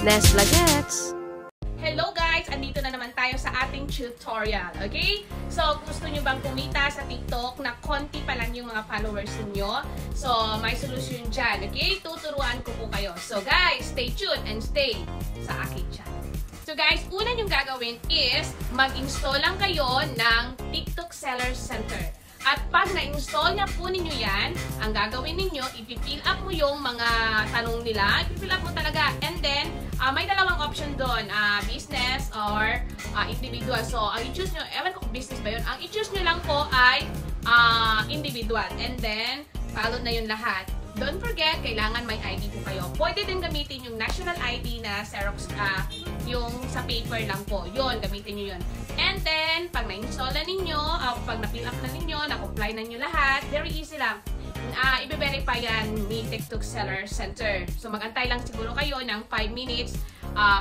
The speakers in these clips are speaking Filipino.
Nes Vlogettes! Hello guys! Andito na naman tayo sa ating tutorial, okay? So, gusto nyo bang kumita sa TikTok na konti pa lang yung mga followers niyo? So, may solusyon dyan, okay? Tuturuan ko po kayo. So guys, stay tuned and stay sa aking channel. So guys, una yung gagawin is mag-install lang kayo ng TikTok Seller Center. At pag na-install na po ninyo yan, ang gagawin ninyo, ipifill up mo yung mga tanong nila. Ipifill up mo talaga. And then, may dalawang option doon, business or individual. So, ang i-choose nyo, ewan ko business ba yun, ang i-choose nyo lang po ay individual. And then, follow na yun lahat. Don't forget, kailangan may ID po kayo. Pwede din gamitin yung national ID na Xerox, yung sa paper lang po. Yun, gamitin nyo yun. And then, pag na-install na ninyo, pag na-fill up na ninyo, na-comply na nyo lahat, very easy lang. I-verify yan ni TikTok Seller Center. So, mag-antay lang siguro kayo ng 5 minutes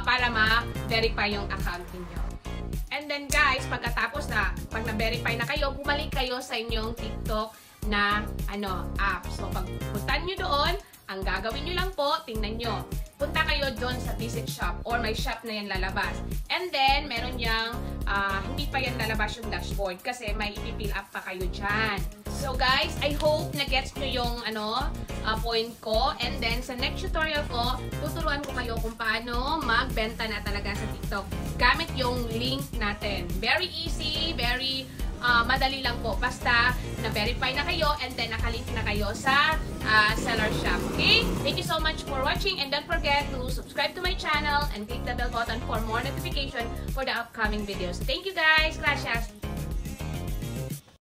para ma-verify yung account ninyo. And then guys, pagkatapos na, pag na-verify na kayo, bumalik kayo sa inyong TikTok na app. So, pag puntan nyo doon, ang gagawin nyo lang po, tingnan nyo. Punta kayo doon sa visit shop or may shop na yan lalabas. And then, meron yang hindi pa yan lalabas yung dashboard kasi may ipifill up pa kayo dyan. So guys, I hope na-gets nyo yung point ko. And then, sa next tutorial ko, tuturuan ko kayo kung paano magbenta na talaga sa TikTok gamit yung link natin. Very easy, very madali lang po. Basta na-verify na kayo and then nakalink na kayo sa seller shop. Okay? Thank you so much for watching and don't forget to subscribe to my channel and click the bell button for more notification for the upcoming videos. Thank you guys! Gracias!